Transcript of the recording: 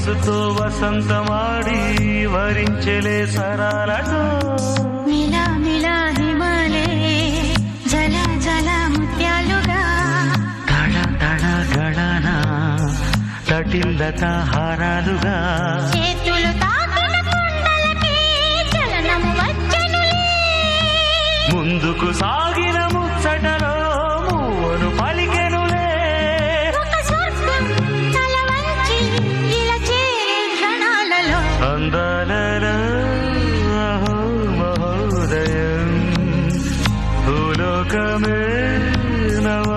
మనసుతో వసంతమాడి వరించెలే సరాలతో మిలా మిలా హిమాలే జల జల ముత్యాలుగా తడ తడ గళన తటిల్లత హారాలుగా చేతులు తాకిన కొండలకి చలనము వచ్చెనులే ముందుకు సాగిన ముచ్చటలో మూవను పలికెనులే ఒక స్వర్గం తల వంచి ఇలా చేరే క్షణాలలో అందాలలో అహో మహోదయం భూలోకమే నవ